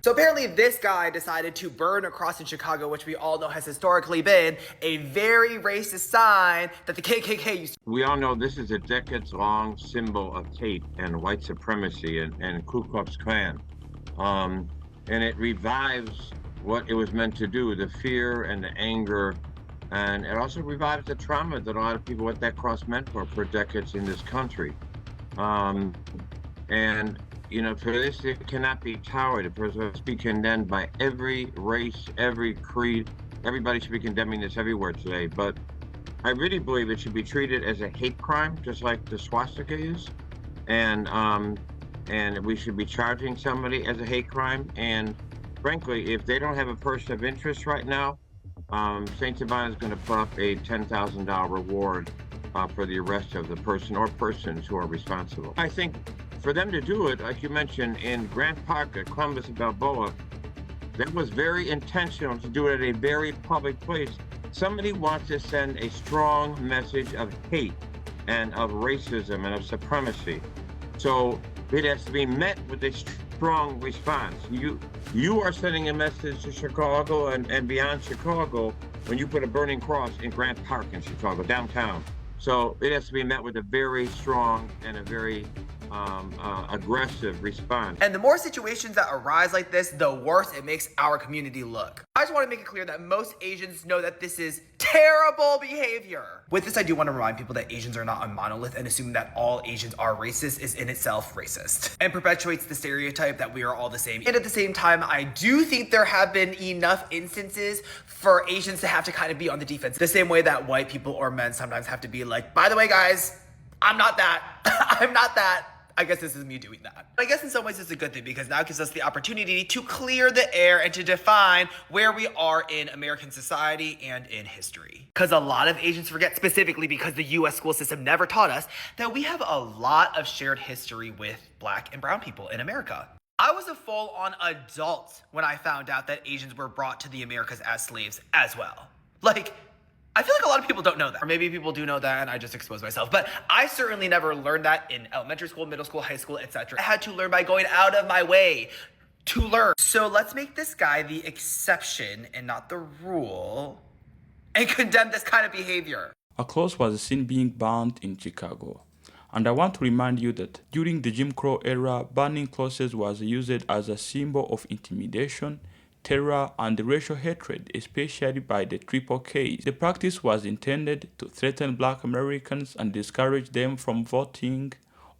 So apparently this guy decided to burn a cross in Chicago, which we all know has historically been a very racist sign that the KKK used to. We all know this is a decades-long symbol of hate and white supremacy and Ku Klux Klan. And it revives what it was meant to do, the fear and the anger. And it also revives the trauma that a lot of people, what that cross meant for decades in this country. And you know, for this, it cannot be tolerated. It must be condemned by every race, every creed. Everybody should be condemning this everywhere today. But I really believe it should be treated as a hate crime, just like the swastika is. And we should be charging somebody as a hate crime. And frankly, if they don't have a person of interest right now, St. Savannah is going to put up a $10,000 reward for the arrest of the person or persons who are responsible. I think for them to do it, like you mentioned, in Grant Park at Columbus and Balboa, that was very intentional to do it at a very public place. Somebody wants to send a strong message of hate and of racism and of supremacy. So it has to be met with a strong response. You are sending a message to Chicago and beyond Chicago when you put a burning cross in Grant Park in Chicago, downtown. So it has to be met with a very strong and a very aggressive response. And the more situations that arise like this, the worse it makes our community look. I just want to make it clear that most Asians know that this is terrible behavior. With this, I do want to remind people that Asians are not a monolith, and assuming that all Asians are racist is in itself racist and perpetuates the stereotype that we are all the same. And at the same time, I do think there have been enough instances for Asians to have to kind of be on the defense, the same way that white people or men sometimes have to be like, by the way, guys, I'm not that. I'm not that. I guess this is me doing that. But I guess in some ways it's a good thing because now it gives us the opportunity to clear the air and to define where we are in American society and in history. Because a lot of Asians forget, specifically because the US school system never taught us, that we have a lot of shared history with Black and brown people in America. I was a full-on adult when I found out that Asians were brought to the Americas as slaves as well. Like, I feel like a lot of people don't know that. Or maybe people do know that and I just exposed myself. But I certainly never learned that in elementary school, middle school, high school, etc. I had to learn by going out of my way to learn. So let's make this guy the exception and not the rule and condemn this kind of behavior. A cross was seen being burned in Chicago. And I want to remind you that during the Jim Crow era, burning crosses was used as a symbol of intimidation, terror, and racial hatred, especially by the Triple Ks. The practice was intended to threaten Black Americans and discourage them from voting,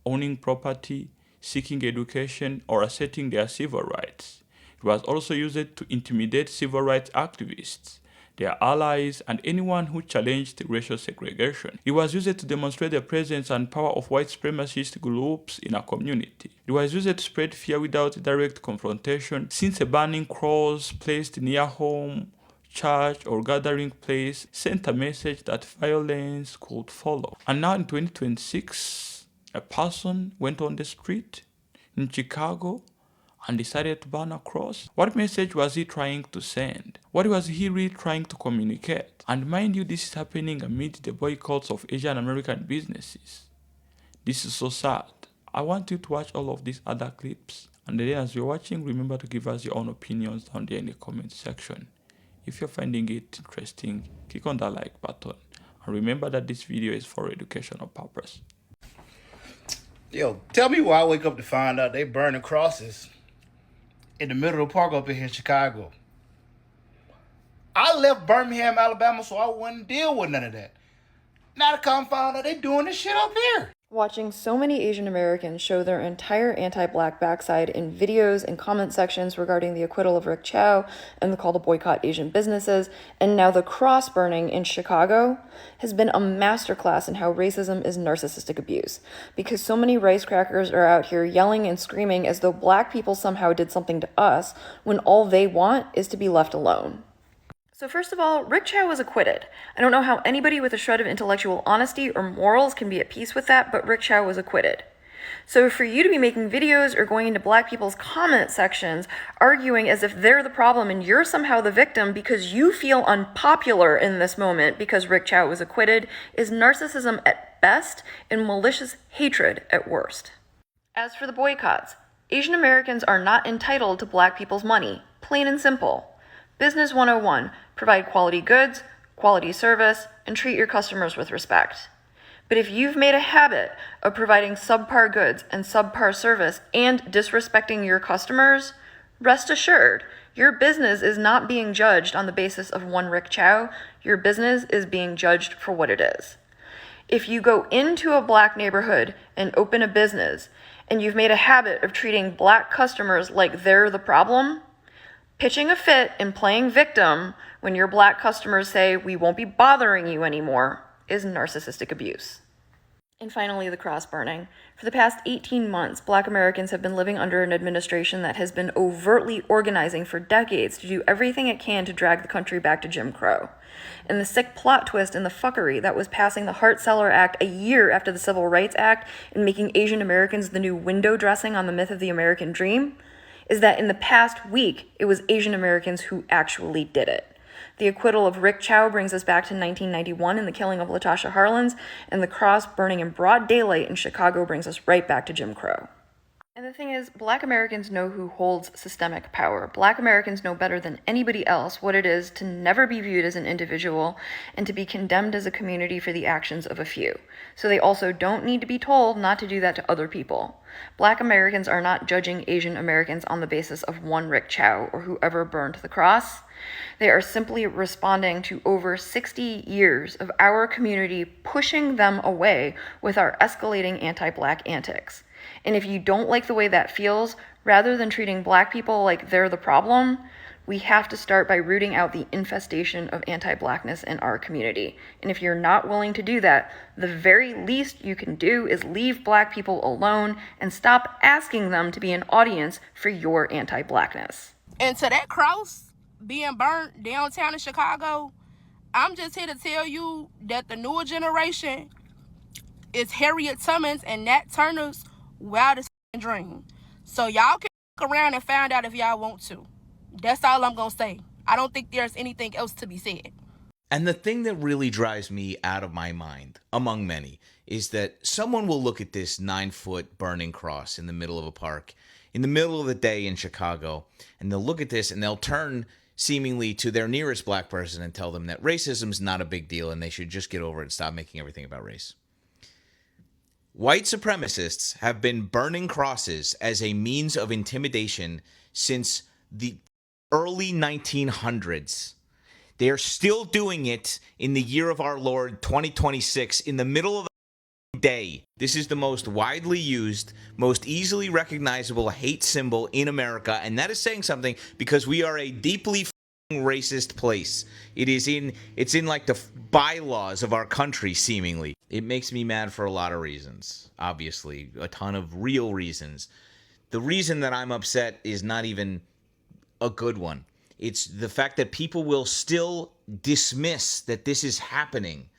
owning property, seeking education, or asserting their civil rights. It was also used to intimidate civil rights activists, their allies, and anyone who challenged racial segregation. It was used to demonstrate the presence and power of white supremacist groups in a community. It was used to spread fear without direct confrontation, since a burning cross placed near home, church, or gathering place sent a message that violence could follow. And now in 2026, a person went on the street in Chicago and decided to burn a cross. What message was he trying to send? What was he really trying to communicate? And mind you, this is happening amid the boycotts of Asian American businesses. This is so sad. I want you to watch all of these other clips. And then as you're watching, remember to give us your own opinions down there in the comment section. If you're finding it interesting, click on that like button. And remember that this video is for educational purpose. Yo, tell me why I wake up to find out they burning crosses in the middle of the park up in here in Chicago. I left Birmingham, Alabama, so I wouldn't deal with none of that. Now to come find out they doing this shit up here. Watching so many Asian Americans show their entire anti-Black backside in videos and comment sections regarding the acquittal of Rick Chow and the call to boycott Asian businesses, and now the cross burning in Chicago, has been a masterclass in how racism is narcissistic abuse. Because so many racecrackers are out here yelling and screaming as though Black people somehow did something to us, when all they want is to be left alone. So first of all, Rick Chow was acquitted. I don't know how anybody with a shred of intellectual honesty or morals can be at peace with that, but Rick Chow was acquitted. So for you to be making videos or going into Black people's comment sections arguing as if they're the problem and you're somehow the victim because you feel unpopular in this moment because Rick Chow was acquitted is narcissism at best and malicious hatred at worst. As for the boycotts, Asian Americans are not entitled to black people's money, plain and simple. Business 101, provide quality goods, quality service, and treat your customers with respect. But if you've made a habit of providing subpar goods and subpar service and disrespecting your customers, rest assured, your business is not being judged on the basis of one Rick Chow. Your business is being judged for what it is. If you go into a black neighborhood and open a business and you've made a habit of treating black customers like they're the problem, pitching a fit and playing victim when your black customers say, "We won't be bothering you anymore," is narcissistic abuse. And finally, the cross burning. For the past 18 months, black Americans have been living under an administration that has been overtly organizing for decades to do everything it can to drag the country back to Jim Crow. And the sick plot twist in the fuckery that was passing the Hart-Celler Act a year after the Civil Rights Act and making Asian Americans the new window dressing on the myth of the American dream is that in the past week, it was Asian Americans who actually did it. The acquittal of Rick Chow brings us back to 1991 and the killing of Latasha Harlins, and the cross burning in broad daylight in Chicago brings us right back to Jim Crow. And the thing is, black Americans know who holds systemic power. Black Americans know better than anybody else what it is to never be viewed as an individual and to be condemned as a community for the actions of a few. So they also don't need to be told not to do that to other people. Black Americans are not judging Asian Americans on the basis of one Rick Chow or whoever burned the cross. They are simply responding to over 60 years of our community pushing them away with our escalating anti-black antics. And if you don't like the way that feels, rather than treating black people like they're the problem, we have to start by rooting out the infestation of anti-blackness in our community. And if you're not willing to do that, the very least you can do is leave black people alone and stop asking them to be an audience for your anti-blackness. And to that cross being burnt downtown in Chicago, I'm just here to tell you that the newer generation is Harriet Tubman's and Nat Turner's wildest dream. So y'all can look around and find out if y'all want to. That's all I'm going to say. I don't think there's anything else to be said. And the thing that really drives me out of my mind, among many, is that someone will look at this 9-foot burning cross in the middle of a park, in the middle of the day in Chicago, and they'll look at this and they'll turn seemingly to their nearest black person and tell them that racism's not a big deal and they should just get over it and stop making everything about race. White supremacists have been burning crosses as a means of intimidation since the early 1900s. They are still doing it in the year of our Lord 2026 in the middle of the day. This is the most widely used, most easily recognizable hate symbol in America, and that is saying something because we are a deeply racist place. It's in like the bylaws of our country, seemingly. It makes me mad for a lot of reasons, obviously, a ton of real reasons. The reason that I'm upset is not even a good one. It's the fact that people will still dismiss that this is happening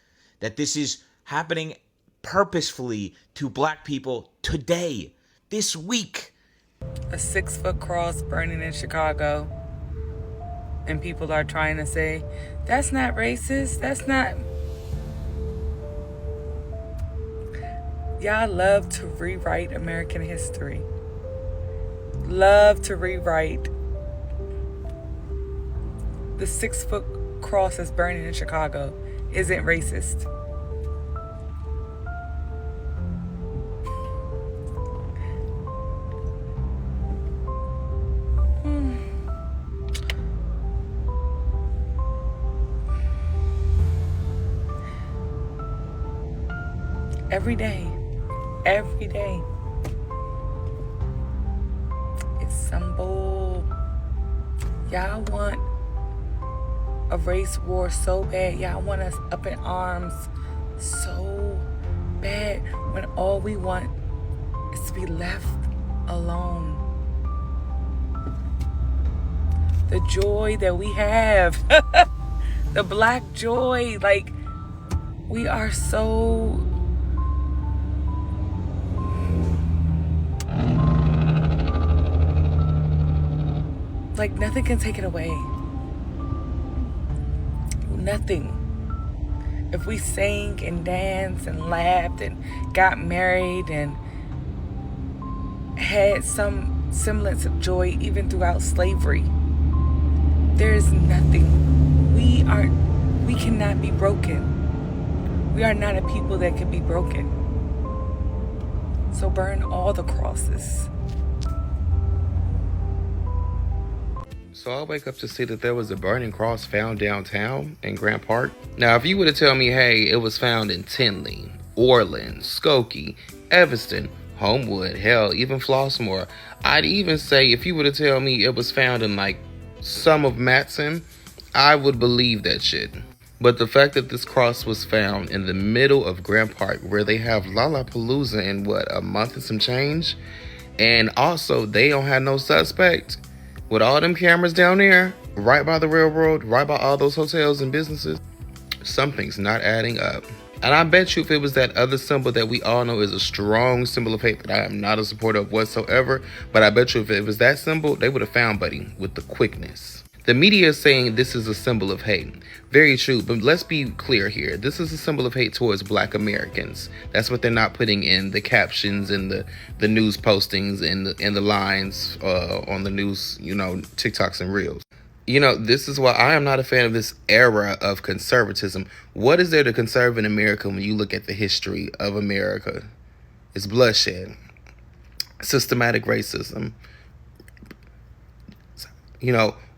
purposefully to black people today, this week. A 6-foot cross burning in Chicago, and people are trying to say, that's not racist, that's not... Y'all love to rewrite American history. Love to rewrite. The 6-foot cross that's burning in Chicago isn't racist. Every day. It's some bull. Y'all want a race war so bad. Y'all want us up in arms so bad when all we want is to be left alone. The joy that we have, the black joy, like we are so... Like nothing can take it away. Nothing. If we sang and danced and laughed and got married and had some semblance of joy even throughout slavery. There is nothing. We cannot be broken. We are not a people that can be broken. So burn all the crosses. So I wake up to see that there was a burning cross found downtown in Grant Park. Now, if you were to tell me, hey, it was found in Tinley, Orland, Skokie, Evanston, Homewood, hell, even Flossmoor, I'd even say if you were to tell me it was found in like some of Matson, I would believe that shit. But the fact that this cross was found in the middle of Grant Park, where they have Lollapalooza in what, a month and some change, and also they don't have no suspect. With all them cameras down there, right by the railroad, right by all those hotels and businesses, something's not adding up. And I bet you if it was that other symbol that we all know is a strong symbol of hate that I am not a supporter of whatsoever, but I bet you if it was that symbol, they would have found Buddy with the quickness. The media is saying this is a symbol of hate. Very true, but let's be clear here. This is a symbol of hate towards Black Americans. That's what they're not putting in the captions and the news postings and the lines on the news, TikToks and Reels. This is why I am not a fan of this era of conservatism. What is there to conserve in America when you look at the history of America? It's bloodshed, systematic racism,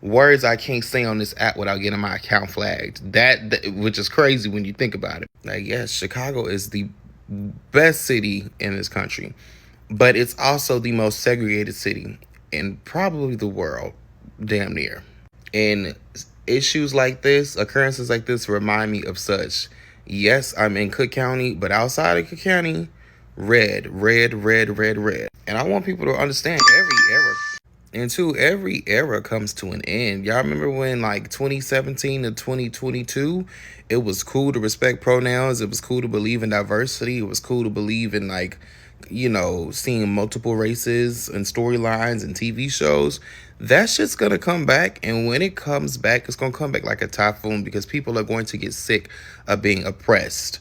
words I can't say on this app without getting my account flagged. That which is crazy when you think about it. Like, yes, Chicago is the best city in this country, but it's also the most segregated city in probably the world, damn near. And issues like this, occurrences like this remind me of such. Yes, I'm in Cook County, but outside of Cook County, red. And I want people to understand every era comes to an end. Y'all remember when 2017 to 2022, it was cool to respect pronouns. It was cool to believe in diversity. It was cool to believe in seeing multiple races and storylines and TV shows. That shit's going to come back. And when it comes back, it's going to come back like a typhoon because people are going to get sick of being oppressed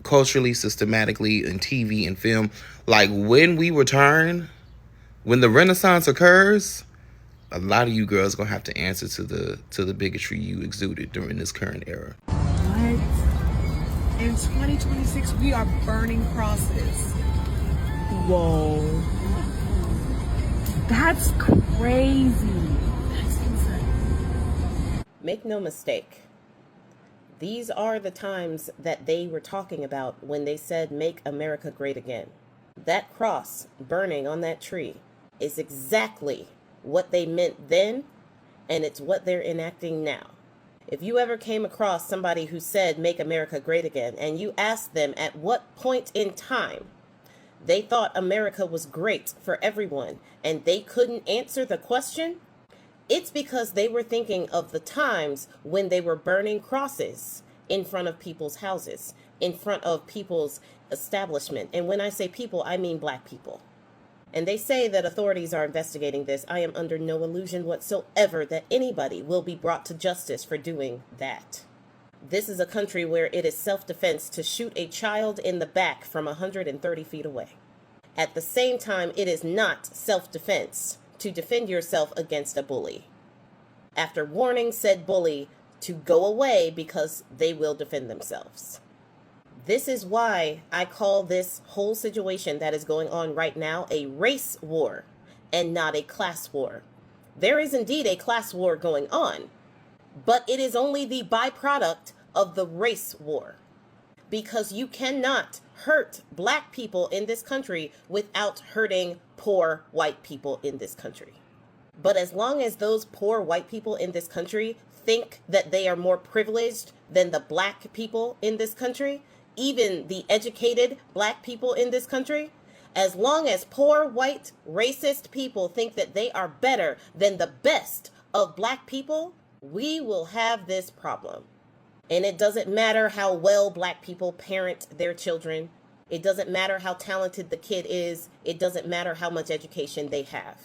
culturally, systematically, in TV and film. Like when we return, when the Renaissance occurs, a lot of you girls gonna have to answer to the bigotry you exuded during this current era. What? In 2026, we are burning crosses. Whoa. That's crazy. That's insane. Make no mistake. These are the times that they were talking about when they said, "Make America Great Again." That cross burning on that tree is exactly what they meant then, and it's what they're enacting now. If you ever came across somebody who said, "Make America Great Again," and you asked them at what point in time they thought America was great for everyone, and they couldn't answer the question, it's because they were thinking of the times when they were burning crosses in front of people's houses, in front of people's establishment. And when I say people, I mean Black people. And they say that authorities are investigating this. I am under no illusion whatsoever that anybody will be brought to justice for doing that. This is a country where it is self-defense to shoot a child in the back from 130 feet away. At the same time, it is not self-defense to defend yourself against a bully, after warning said bully to go away because they will defend themselves. This is why I call this whole situation that is going on right now a race war and not a class war. There is indeed a class war going on, but it is only the byproduct of the race war, because you cannot hurt Black people in this country without hurting poor white people in this country. But as long as those poor white people in this country think that they are more privileged than the Black people in this country, even the educated Black people in this country, as long as poor white racist people think that they are better than the best of Black people, we will have this problem. And it doesn't matter how well Black people parent their children. It doesn't matter how talented the kid is. It doesn't matter how much education they have.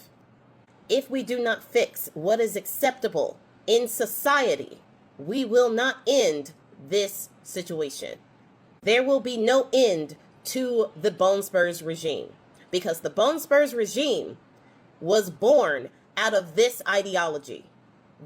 If we do not fix what is acceptable in society, we will not end this situation. There will be no end to the Bone Spurs regime, because the Bone Spurs regime was born out of this ideology.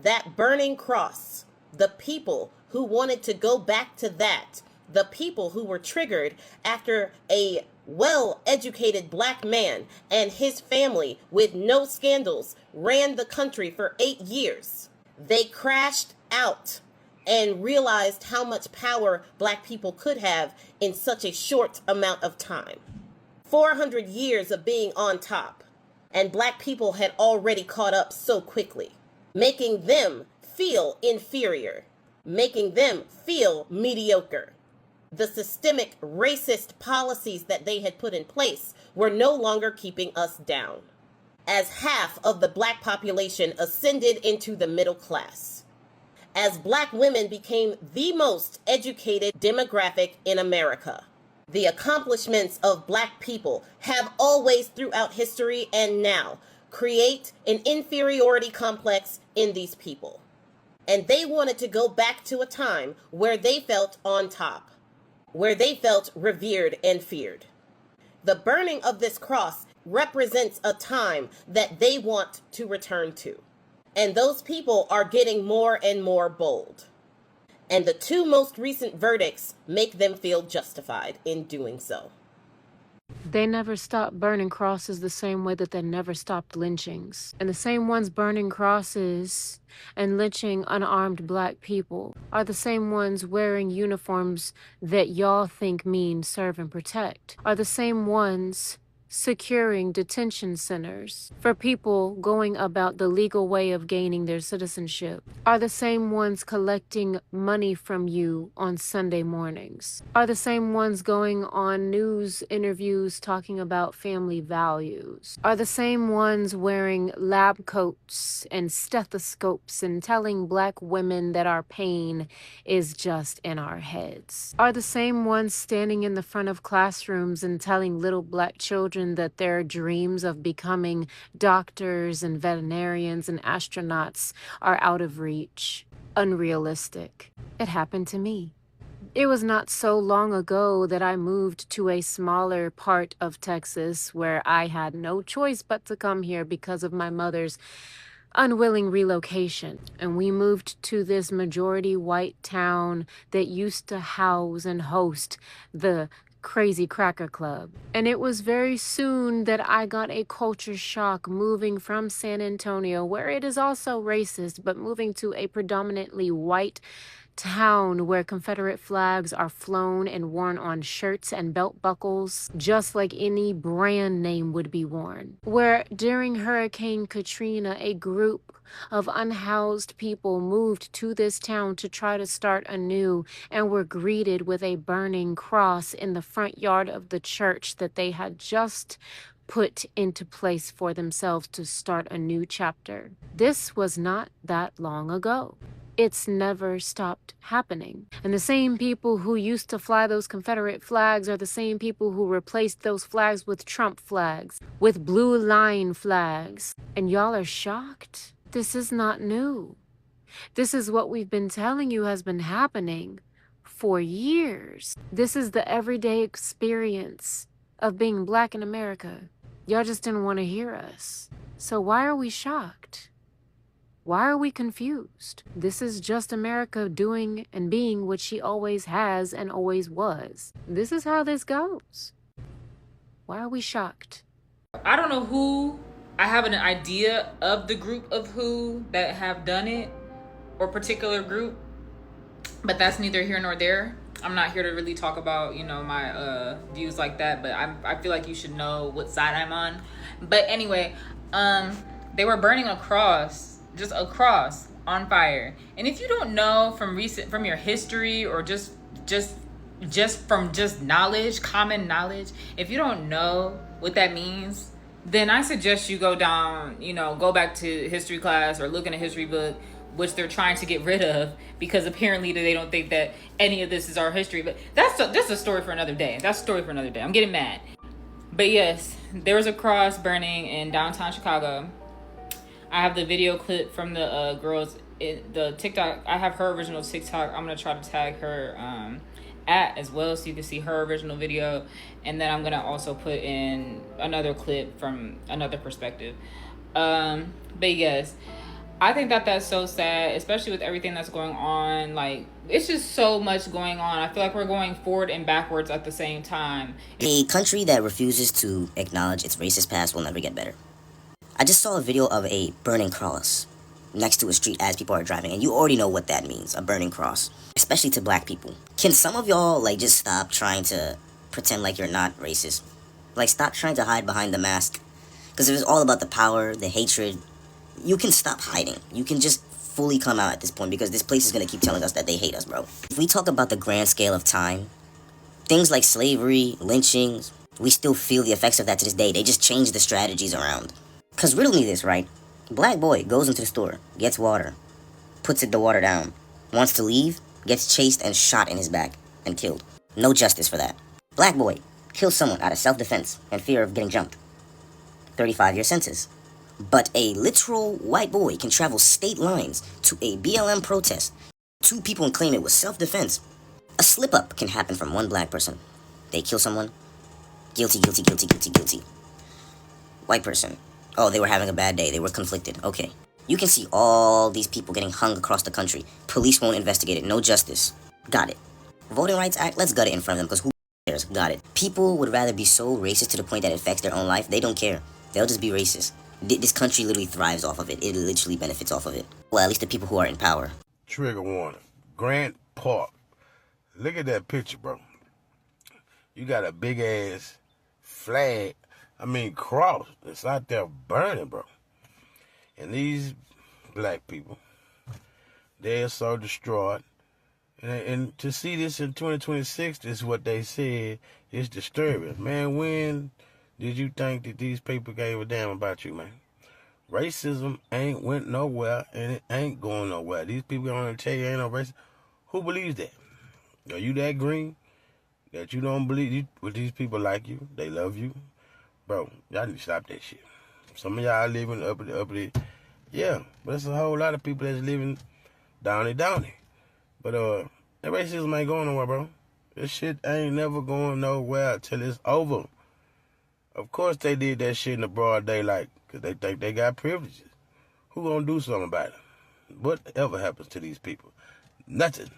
That burning cross, the people who wanted to go back to that, the people who were triggered after a well-educated black man and his family with no scandals ran the country for 8 years. They crashed out and realized how much power black people could have in such a short amount of time. 400 years of being on top, and black people had already caught up so quickly, making them feel inferior, making them feel mediocre. The systemic racist policies that they had put in place were no longer keeping us down, as half of the black population ascended into the middle class, as black women became the most educated demographic in America. The accomplishments of black people have always throughout history and now create an inferiority complex in these people. And they wanted to go back to a time where they felt on top, where they felt revered and feared. The burning of this cross represents a time that they want to return to. And those people are getting more and more bold. And the 2 most recent verdicts make them feel justified in doing so. They never stopped burning crosses the same way that they never stopped lynchings. And the same ones burning crosses and lynching unarmed black people are the same ones wearing uniforms that y'all think mean serve and protect, are the same ones securing detention centers for people going about the legal way of gaining their citizenship, are the same ones collecting money from you on Sunday mornings, are the same ones going on news interviews talking about family values, are the same ones wearing lab coats and stethoscopes and telling black women that our pain is just in our heads, are the same ones standing in the front of classrooms and telling little black children that their dreams of becoming doctors and veterinarians and astronauts are out of reach, unrealistic. It happened to me. It was not so long ago that I moved to a smaller part of Texas where I had no choice but to come here because of my mother's unwilling relocation. And we moved to this majority white town that used to house and host the Crazy Cracker Club. And it was very soon that I got a culture shock moving from San Antonio, where it is also racist, but moving to a predominantly white town where Confederate flags are flown and worn on shirts and belt buckles, just like any brand name would be worn. Where during Hurricane Katrina, a group of unhoused people moved to this town to try to start anew and were greeted with a burning cross in the front yard of the church that they had just put into place for themselves to start a new chapter. This was not that long ago. It's never stopped happening. And the same people who used to fly those Confederate flags are the same people who replaced those flags with Trump flags, with blue line flags. And y'all are shocked? This is not new. This is what we've been telling you has been happening for years. This is the everyday experience of being black in America. Y'all just didn't want to hear us. So why are we shocked? Why are we confused? This is just America doing and being what she always has and always was. This is how this goes. Why are we shocked? I don't know who, I have an idea of the group of who that have done it, or particular group, but that's neither here nor there. I'm not here to really talk about, my views like that, but I feel like you should know what side I'm on. But anyway, they were burning a cross, just a cross on fire. And if you don't know from your history, or just from knowledge, common knowledge, if you don't know what that means, then I suggest you go back to history class or look in a history book, which they're trying to get rid of because apparently they don't think that any of this is our history. But that's a story for another day. That's a story for another day. I'm getting mad. But yes, there was a cross burning in downtown Chicago. I have the video clip from the girls in the TikTok. I have her original TikTok. I'm gonna try to tag her at as well, so you can see her original video. And then I'm gonna also put in another clip from another perspective. But yes, I think that that's so sad, especially with everything that's going on. Like, it's just so much going on. I feel like we're going forward and backwards at the same time. A country that refuses to acknowledge its racist past will never get better. I just saw a video of a burning cross next to a street as people are driving, and you already know what that means, a burning cross, especially to black people. Can some of y'all, like, just stop trying to pretend like you're not racist? Like, stop trying to hide behind the mask. Because if it's all about the power, the hatred, you can stop hiding. You can just fully come out at this point, because this place is going to keep telling us that they hate us, bro. If we talk about the grand scale of time, things like slavery, lynchings, we still feel the effects of that to this day. They just change the strategies around. Because riddle me this, right? Black boy goes into the store, gets water, puts the water down, wants to leave, gets chased and shot in his back and killed. No justice for that. Black boy kills someone out of self-defense and fear of getting jumped. 35-year sentence. But a literal white boy can travel state lines to a BLM protest. Two people and claim it was self-defense. A slip-up can happen from one black person. They kill someone. Guilty, guilty, guilty, guilty, guilty. White person. Oh, they were having a bad day. They were conflicted. Okay. You can see all these people getting hung across the country. Police won't investigate it. No justice. Got it. Voting Rights Act, let's gut it in front of them, because who cares? Got it. People would rather be so racist to the point that it affects their own life. They don't care. They'll just be racist. This country literally thrives off of it. It literally benefits off of it. Well, at least the people who are in power. Trigger warning. Grant Park. Look at that picture, bro. You got a big ass flag, cross that's out there burning, bro. And these black people, they're so distraught. And to see this in 2026, this is what they said, is disturbing. Man, when did you think that these people gave a damn about you, man? Racism ain't went nowhere, and it ain't going nowhere. These people gonna tell you ain't no racism. Who believes that? Are you that green that you don't believe what these people like you? They love you? Bro, y'all need to stop that shit. Some of y'all living up the, yeah, but there's a whole lot of people that's living downy. But that racism ain't going nowhere, bro. This shit ain't never going nowhere till it's over. Of course they did that shit in the broad daylight, because they think they got privileges. Who gonna do something about it? Whatever happens to these people? Nothing.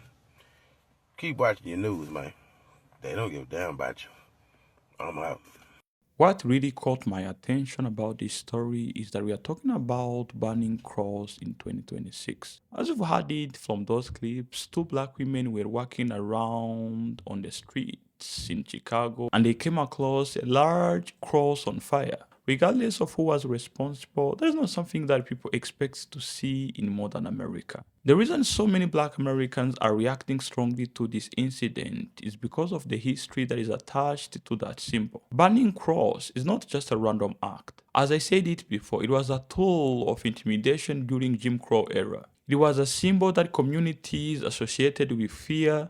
Keep watching your news, man. They don't give a damn about you. I'm out. What really caught my attention about this story is that we are talking about banning cross in 2026. As you've heard it from those clips, two black women were walking around on the streets in Chicago and they came across a large cross on fire. Regardless of who was responsible, that is not something that people expect to see in modern America. The reason so many black Americans are reacting strongly to this incident is because of the history that is attached to that symbol. Banning cross is not just a random act. As I said it before, it was a tool of intimidation during Jim Crow era. It was a symbol that communities associated with fear,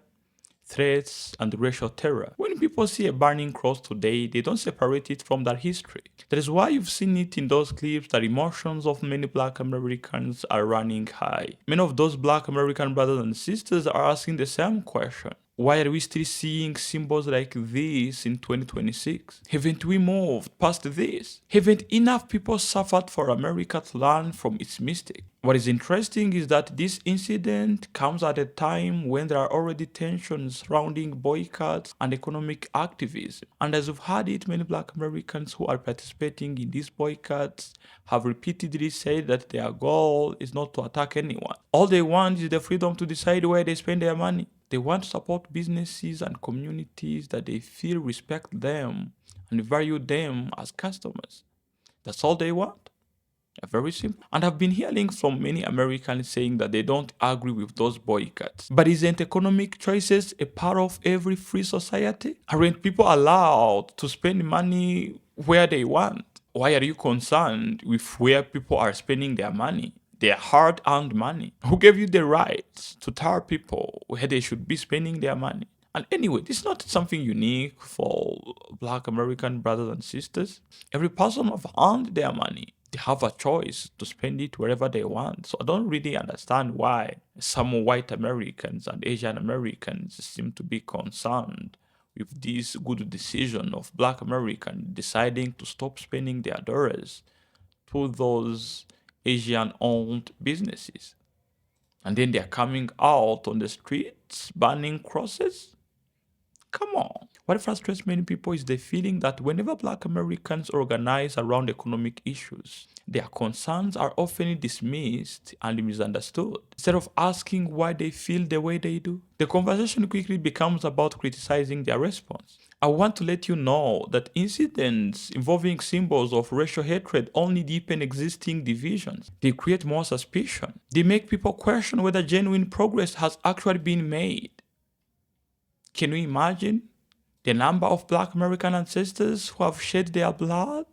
threats, and racial terror. When people see a burning cross today, they don't separate it from that history. That is why you've seen it in those clips that emotions of many black Americans are running high. Many of those black American brothers and sisters are asking the same question. Why are we still seeing symbols like this in 2026? Haven't we moved past this? Haven't enough people suffered for America to learn from its mistake? What is interesting is that this incident comes at a time when there are already tensions surrounding boycotts and economic activism. And as we've heard it, many black Americans who are participating in these boycotts have repeatedly said that their goal is not to attack anyone. All they want is the freedom to decide where they spend their money. They want to support businesses and communities that they feel respect them and value them as customers. That's all they want. Very simple. And I've been hearing from many Americans saying that they don't agree with those boycotts. But isn't economic choices a part of every free society? Aren't people allowed to spend money where they want? Why are you concerned with where people are spending their money? Their hard-earned money. Who gave you the right to tell people where they should be spending their money? And anyway, this is not something unique for black American brothers and sisters. Every person have earned their money. They have a choice to spend it wherever they want. So I don't really understand why some white Americans and Asian Americans seem to be concerned with this good decision of black Americans deciding to stop spending their dollars to those Asian-owned businesses. And then they're coming out on the streets, burning crosses? Come on. What frustrates many people is the feeling that whenever Black Americans organize around economic issues, their concerns are often dismissed and misunderstood. Instead of asking why they feel the way they do, the conversation quickly becomes about criticizing their response. I want to let you know that incidents involving symbols of racial hatred only deepen existing divisions. They create more suspicion. They make people question whether genuine progress has actually been made. Can you imagine the number of Black American ancestors who have shed their blood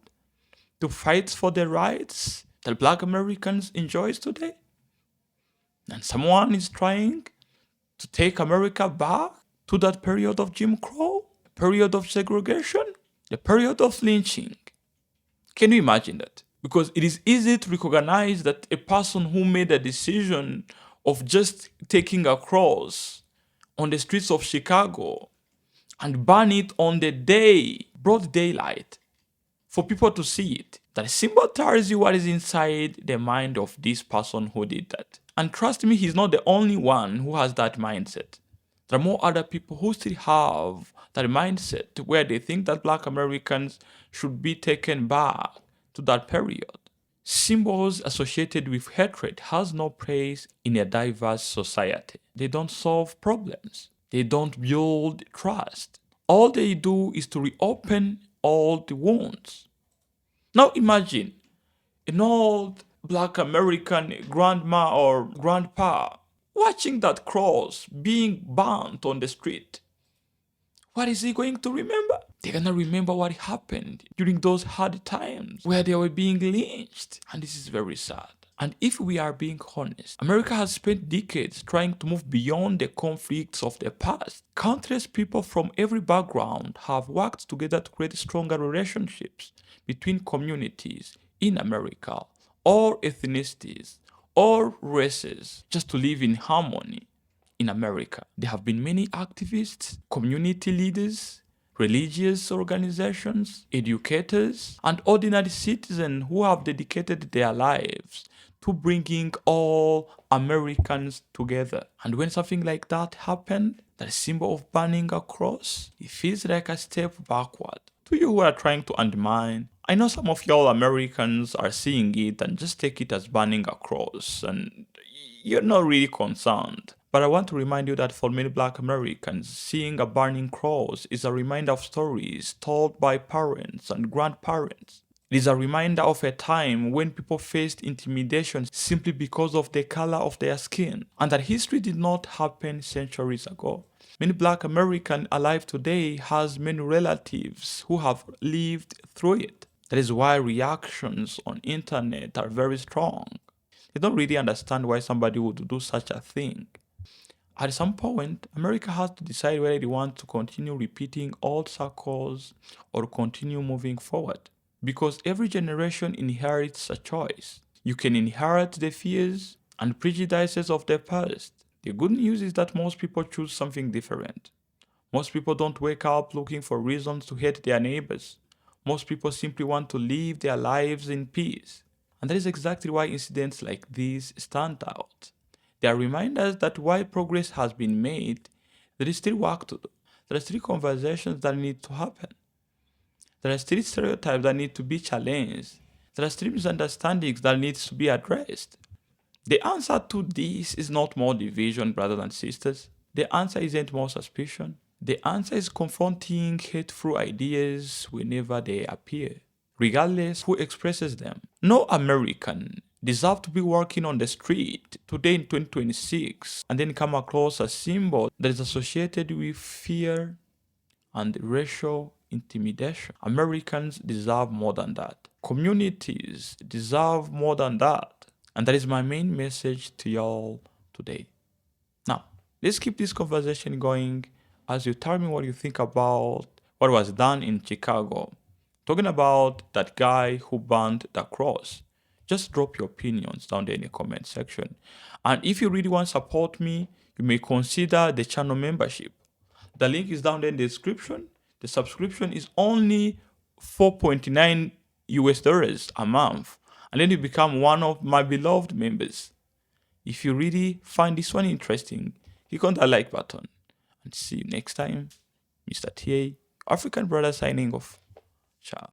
to fight for the rights that Black Americans enjoy today? And someone is trying to take America back to that period of Jim Crow, period of segregation, the period of lynching. Can you imagine that? Because it is easy to recognize that a person who made a decision of just taking a cross on the streets of Chicago and burn it on the day, broad daylight, for people to see it. That symbol tells you what is inside the mind of this person who did that. And trust me, he's not the only one who has that mindset. There are more other people who still have that mindset where they think that Black Americans should be taken back to that period. Symbols associated with hatred has no place in a diverse society. They don't solve problems. They don't build trust. All they do is to reopen old wounds. Now imagine an old Black American grandma or grandpa watching that cross being burnt on the street. What is he going to remember? They're gonna remember what happened during those hard times where they were being lynched. And this is very sad. And if we are being honest, America has spent decades trying to move beyond the conflicts of the past. Countless people from every background have worked together to create stronger relationships between communities in America, or ethnicities, or races, just to live in harmony in America. There have been many activists, community leaders, religious organizations, educators, and ordinary citizens who have dedicated their lives to bringing all Americans together. And when something like that happened, that symbol of burning a cross, it feels like a step backward. To you who are trying to undermine, I know some of y'all Americans are seeing it and just take it as burning a cross, and you're not really concerned. But I want to remind you that for many Black Americans, seeing a burning cross is a reminder of stories told by parents and grandparents. It is a reminder of a time when people faced intimidation simply because of the color of their skin, and that history did not happen centuries ago. Many Black Americans alive today has many relatives who have lived through it. That is why reactions on internet are very strong. They don't really understand why somebody would do such a thing. At some point, America has to decide whether they want to continue repeating old circles or continue moving forward. Because every generation inherits a choice. You can inherit the fears and prejudices of the past. The good news is that most people choose something different. Most people don't wake up looking for reasons to hate their neighbors. Most people simply want to live their lives in peace. And that is exactly why incidents like these stand out. They are reminders that while progress has been made, there is still work to do. There are still conversations that need to happen. There are still stereotypes that need to be challenged. There are still misunderstandings that need to be addressed. The answer to this is not more division, brothers and sisters. The answer isn't more suspicion. The answer is confronting hateful ideas whenever they appear, regardless who expresses them. No American deserves to be walking on the street today in 2026 and then come across a symbol that is associated with fear and racial intimidation. Americans deserve more than that. Communities deserve more than that. And that is my main message to y'all today. Now, let's keep this conversation going as you tell me what you think about what was done in Chicago. Talking about that guy who burned the cross. Just drop your opinions down there in the comment section. And if you really want to support me, you may consider the channel membership. The link is down there in the description. The subscription is only $4.9 US a month. and then you become one of my beloved members. If you really find this one interesting, click on that like button. And see you next time. Mr. TA, African Brother signing off. Ciao.